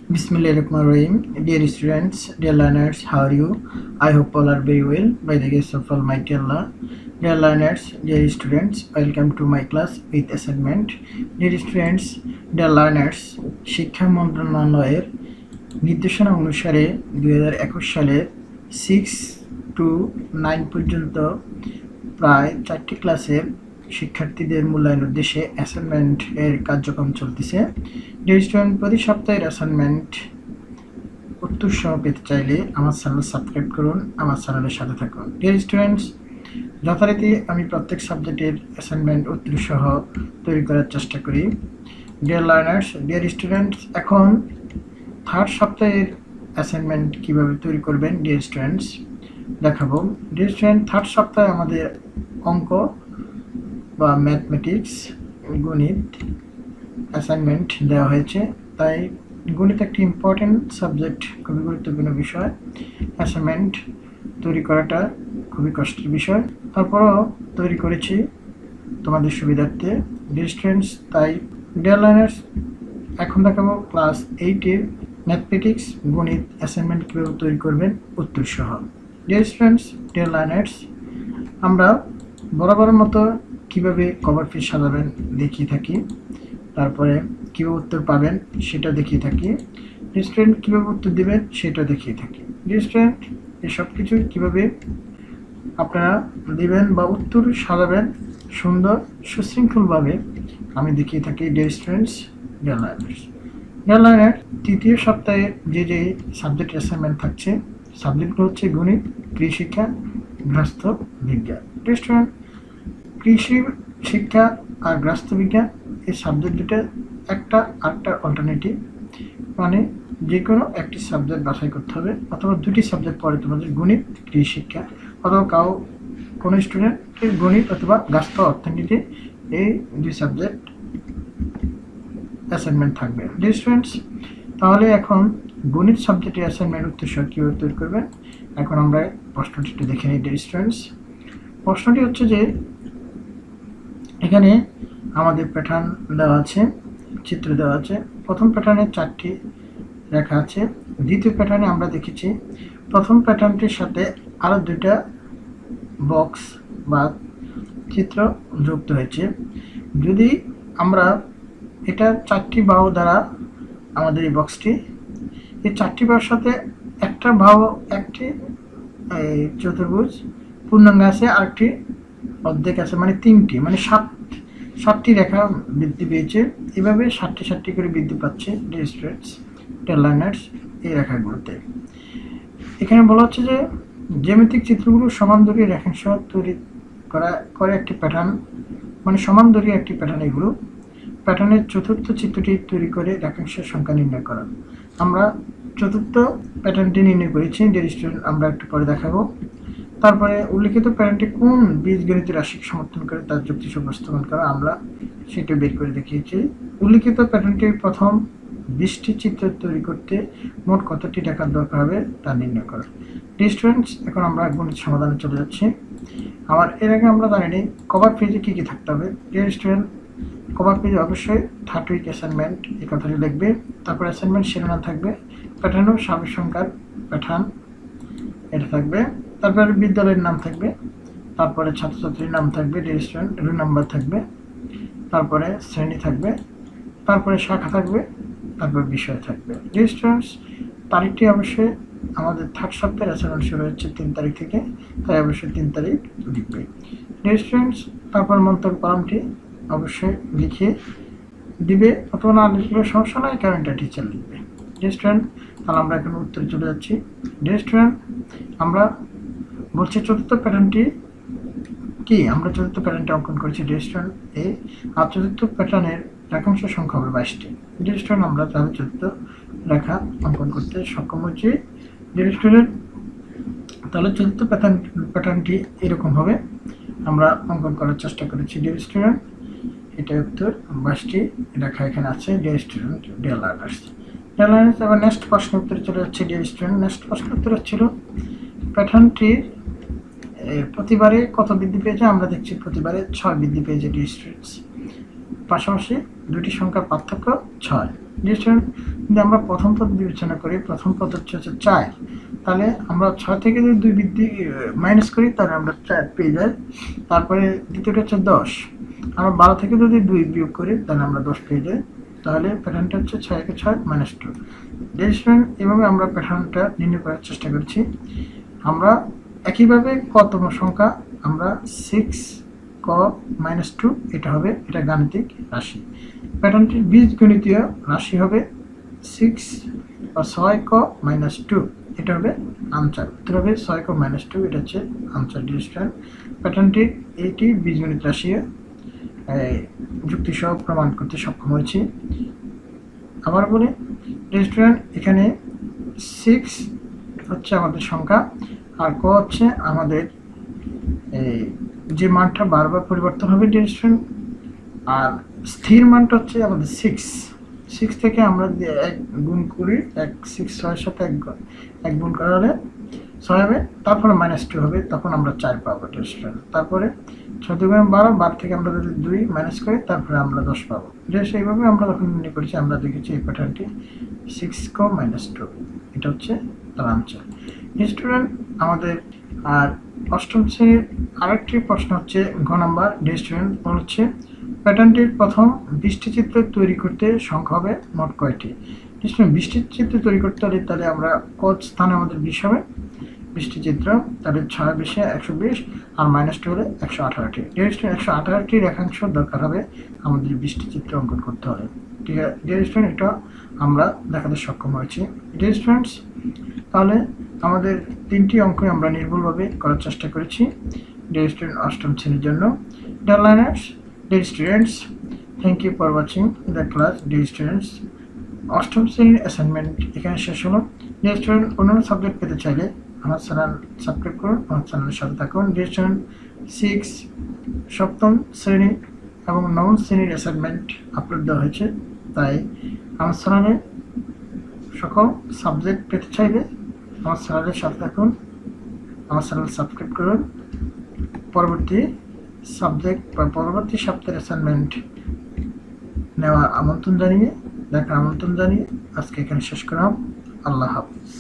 Bismillahirrahmanirrahim. Dear students, dear learners, how are you? I hope all are very well by the grace of Almighty Allah. Dear learners, dear students, welcome to my class with assignment. Dear students, dear learners, শিক্ষা মন্ত্রণালয়ের নির্দেশনা অনুসারে 2021 সালে 6 to 9 পর্যন্ত প্রায় 4টি ক্লাসের শিক্ষার্থীদের মূল্যায়ন উদ্দেশ্যে অ্যাসাইনমেন্ট এর কার্যক্রম চলতেছে। ডিয়ার স্টুডেন্ট, প্রতি সপ্তাহের অ্যাসাইনমেন্ট উত্তর সহ পেতে চাইলে আমার চ্যানেল সাবস্ক্রাইব করুন, আমার চ্যানেলের সাথে থাকুন। ডিয়ার স্টুডেন্টস, যথারীতি আমি প্রত্যেক সাবজেক্টের অ্যাসাইনমেন্ট উত্তর সহ তৈরি করার চেষ্টা করি। ডিয়ার লার্নার্স, ডিয়ার স্টুডেন্টস, এখন থার্ড সপ্তাহের অ্যাসাইনমেন্ট কিভাবে তৈরি করবেন ডিয়ার স্টুডেন্টস দেখাবো। ডিয়ার স্টুডেন্ট, থার্ড সপ্তাহে আমাদের অঙ্ক বা ম্যাথমেটিক্স গণিত অ্যাসাইনমেন্ট দেওয়া হয়েছে, তাই গণিত একটি ইম্পর্টেন্ট সাবজেক্ট, খুবই গুরুত্বপূর্ণ বিষয়। অ্যাসাইনমেন্ট তৈরি করাটা খুবই কষ্টের বিষয়, তারপরও তৈরি করেছি তোমাদের সুবিধার্থে ডিয়ার স্টুডেন্টস। তাই ডিয়ার লার্নার্স, এখন দেখাবো ক্লাস 8-এর ম্যাথমেটিক্স গণিত অ্যাসাইনমেন্ট কীভাবে তৈরি করবেন উত্তর সহ। ডিয়ার স্টুডেন্টস, ডিয়ার লার্নার্স, আমরা বরাবরের মতো কিভাবে কভার পেজ সাজাবেন দেখিয়ে থাকি, তারপরে কীভাবে উত্তর পাবেন সেটা দেখিয়ে থাকি, স্টুডেন্ট কীভাবে উত্তর দেবেন সেটা দেখিয়ে থাকি। স্টুডেন্ট, এই সব কিছু কীভাবে আপনারা দেবেন বা উত্তর সাজাবেন সুন্দর সুশৃঙ্খলভাবে আমি দেখিয়ে থাকি। Dear students, deer learners, deer learner, তৃতীয় সপ্তাহে যে সাবজেক্ট অ্যাসাইনমেন্ট থাকছে সাবজেক্টগুলো হচ্ছে গণিত, কৃষিশিক্ষা, গৃহস্থ বিজ্ঞান। ডিয়ার স্টুডেন্ট, কৃষি শিক্ষা আর গৃহস্থ বিজ্ঞান এই সাবজেক্ট দুটো একটা আরেকটা অল্টারনেটিভ, মানে যে কোনো একটি সাবজেক্ট বাছাই করতে হবে, অথবা দুটি সাবজেক্ট পড়ে তোমাদের গণিত, কৃষি শিক্ষা, অথবা কোনো স্টুডেন্টের গণিত অথবা গৃহস্থ অর্থনীতি, এই দুই সাবজেক্ট অ্যাসাইনমেন্ট থাকবে। ডিয়ার স্টুডেন্টস, তাহলে এখন গণিত সাবজেক্টের অ্যাসাইনমেন্ট উত্তর সহ কীভাবে তৈরি করবেন এখন আমরা প্রশ্নটি একটু দেখে নিই। ডিয়ার স্টুডেন্টস, প্রশ্নটি হচ্ছে যে এখানে আমাদের প্যাটার্ন দেওয়া আছে, চিত্র দেওয়া আছে। প্রথম প্যাটার্নে 4টি রেখা আছে, দ্বিতীয় প্যাটার্নে আমরা দেখেছি প্রথম প্যাটার্নটির সাথে আরও 2টা বক্স বা চিত্র যুক্ত হয়েছে। যদি আমরা এটা 4টি বাহু দ্বারা আমাদের এই বক্সটি, এই 4টি বাহুর সাথে একটা বাহু, একটি চতুর্ভুজ পূর্ণাঙ্গ আছে, আরেকটি অর্ধেক আছে, মানে 3টি, মানে 7টি রেখা বৃদ্ধি পেয়েছে। এভাবে 7টি করে বৃদ্ধি পাচ্ছে ডিয়ার স্টুডেন্টস, ডিয়ার লার্নার্স, এই রেখাগুলোতে। এখানে বলা হচ্ছে যে জ্যামিতিক চিত্রগুলো সমান দৈর্ঘ্যের রেখাংশ তৈরি করে একটি প্যাটার্ন, মানে সমান দৈর্ঘ্যের একটি প্যাটার্ন। এগুলো প্যাটার্নের চতুর্থ চিত্রটি তৈরি করে রেখাংশের সংখ্যা নির্ণয় করা। আমরা চতুর্থ প্যাটার্নটি নির্ণয় করেছি ডিয়ার স্টুডেন্ট, আমরা একটু পরে দেখাবো। তারপরে উল্লিখিত প্যাটার্নটি কোন বীজগণিত রাশিকে সমর্থন করে তার যুক্তি উপস্থাপন করা, আমরা সেটা বের করে দেখিয়েছি। উল্লিখিত প্যাটার্নটির প্রথম 20টি চিত্র তৈরি করতে মোট কতটি রেখার দরকার হবে তা নির্ণয় করা। ডিয়ার স্টুডেন্টস, এখন আমরা গণিত সমাধানে চলে যাচ্ছি। এর আগে আমরা জানি কভার পেজে কী কী থাকতে হবে। ডিয়ার স্টুডেন্ট, কভার পেজে অবশ্যই থার্ড উইক অ্যাসাইনমেন্ট এই কথাটি লিখবে, তারপর অ্যাসাইনমেন্ট শিরোনাম থাকবে, প্যাটার্ন ও স্বাভাবিক সংখ্যার প্যাটার্ন এটা থাকবে, তারপরে বিদ্যালয়ের নাম থাকবে, তারপরে ছাত্রছাত্রীর নাম থাকবে, ডিয়ার স্টুডেন্ট রোল নাম্বার থাকবে, তারপরে শ্রেণী থাকবে, তারপরে শাখা থাকবে, তারপর বিষয় থাকবে। ডিয়ার স্টুডেন্টস, তারিখটি অবশ্যই আমাদের থার্ড সপ্তাহের অ্যাসাইনমেন্ট শুরু হচ্ছে 3 তারিখ থেকে, তাই অবশ্যই 3 তারিখ লিখবে। ডিয়ার স্টুডেন্টস, তারপর মন্তব্য কলামটি অবশ্যই লিখে দিবে, অথবা না লিখলে সমস্যা নয়, কারণ এটা টিচার লিখবে। ডিয়ার স্টুডেন্ট, তাহলে আমরা এখন উত্তরে চলে যাচ্ছি। ডিয়ার স্টুডেন্ট, আমরা বলছি চতুর্থ প্যাটার্নটি কি, আমরা চতুর্থ প্যাটার্নটি অঙ্কন করেছি ডিয়ার স্টুডেন্ট এ, আর চতুর্থ প্যাটার্নের রেখাংশ সংখ্যা হবে 22টি। ডিয়ার স্টুডেন্ট, আমরা তাহলে চতুর্থ রেখা অঙ্কন করতে সক্ষম হচ্ছি। ডিয়ার স্টুডেন্ট, তাহলে চতুর্থ প্যাটার্নটি এরকম হবে, আমরা অঙ্কন করার চেষ্টা করেছি। ডিয়ার স্টুডেন্ট, এটা উত্তর, 22টি রেখা এখানে আছে। Dear student, deer learners, dear learners, এবার নেক্সট প্রশ্ন উত্তরে চলে যাচ্ছে। ডিয়ার স্টুডেন্ট, নেক্সট প্রশ্ন উত্তর হচ্ছিল প্যাটার্নটির প্রতিবারে কত বৃদ্ধি পেয়েছে, আমরা দেখছি প্রতিবারে 6 বৃদ্ধি পেয়েছে। ডিয়ার স্টুডেন্টস, পাশাপাশি দুটি সংখ্যার পার্থক্য 6। ডিয়ার স্টুডেন্ট, যদি আমরা প্রথম পদ বিবেচনা করি, প্রথম পদ হচ্ছে 4, তাহলে আমরা 6 থেকে যদি 2 বৃদ্ধি মাইনাস করি তাহলে আমরা 4 পেয়ে যাই। তারপরে দ্বিতীয়টা হচ্ছে 10, আমরা 12 থেকে যদি 2 বিয়োগ করি তাহলে আমরা 10 পেয়ে যাই। তাহলে প্যাটার্নটা হচ্ছে 6 × 6 - 2। ডিয়ার স্টুডেন্ট, এভাবে আমরা প্যাটার্নটা নির্ণয় করার চেষ্টা করছি। আমরা একইভাবে কতম সংখ্যা, আমরা 6 ক -2, এটা হবে, এটা গাণিতিক রাশি। প্যাটার্নটির বীজগণিতীয় রাশি হবে 6 বা 6 ক -2, এটা হবে আনসার। উত্তর হবে 6 ক -2, এটা হচ্ছে আনসার। ডিয়ার স্টুডেন্ট, প্যাটার্নটির এইটি বীজগণিত রাশি যুক্তি সহ প্রমাণ করতে সক্ষম হয়েছি। আবার বলি ডিয়ার স্টুডেন্ট, এখানে 6 হচ্ছে আমাদের সংখ্যা, আর ক হচ্ছে আমাদের যে মানটা বারবার পরিবর্তন হবে ডিয়ার স্টুডেন্ট, আর স্থির মানটা হচ্ছে আমাদের 6 থেকে আমরা যদি 1 গুণ করি, 6 6 সাথে 1 গুণ করা হলে 6 হবে, তারপরে -2 হবে, তখন আমরা 4 পাবো ডিয়ার স্টুডেন্ট। তারপরে 6 × 2 = 12, 12 থেকে আমরা যদি 2 মাইনাস করি তারপরে আমরা 10 পাবো। সেইভাবে আমরা যখন নির্ণয় করেছি আমরা দেখেছি এই প্যাটার্নটি 6 ক -2, এটা হচ্ছে তার আনসার। ডিয়ার স্টুডেন্ট, আমাদের আর অষ্টম শ্রেণীর আরেকটি প্রশ্ন হচ্ছে ঘ নাম্বার। ডিয়ার স্টুডেন্ট, হচ্ছে প্যাটার্নটির প্রথম 20টি চিত্র তৈরি করতে সংখ্যা হবে মোট কয়টি? ডিয়ার স্টুডেন্ট, 20টি চিত্র তৈরি করতে হলে তাহলে আমরা কত স্থানে আমাদের 20 হবে, 20টি চিত্র, তাহলে 6 × 20 = 120, আর -2 হলে 118টি। ডিয়ার স্টুডেন্ট, 118টি রেখাংশ দরকার হবে আমাদের 20টি চিত্র অঙ্কন করতে হবে। ঠিক আছে ডিয়ার স্টুডেন্ট, এটা আমরা দেখাতে সক্ষম হয়েছি। ডিয়ার স্টুডেন্টস, তাহলে আমাদের 3টি অঙ্ক আমরা নির্ভুলভাবে করার চেষ্টা করেছি ডিয়ার স্টুডেন্ট অষ্টম শ্রেণীর জন্য। Dear learners, dear students, thank you for watching the class. Dear students, অষ্টম শ্রেণীর অ্যাসাইনমেন্ট এখানে শেষ হলো। ডিয়ার স্টুডেন্ট, অন্যান্য সাবজেক্ট পেতে চাইলে আমার চ্যানেল সাবস্ক্রাইব করুন, আমার চ্যানেলের সাথে থাকুন। ডিয়ার স্টুডেন্ট, 6, সপ্তম শ্রেণী এবং নবম শ্রেণীর অ্যাসাইনমেন্ট আপলোড দেওয়া হয়েছে, তাই আমার চ্যানেলে সকল সাবজেক্ট পেতে চাইলে আমার চ্যানেলের সাথে থাকুন, আমার চ্যানেল সাবস্ক্রাইব করুন। পরবর্তী সাবজেক্ট বা পরবর্তী সপ্তাহের অ্যাসাইনমেন্ট নেওয়ার আমন্ত্রণ জানিয়ে, দেখার আমন্ত্রণ জানিয়ে আজকে এখানে শেষ করলাম। আল্লাহ হাফিজ।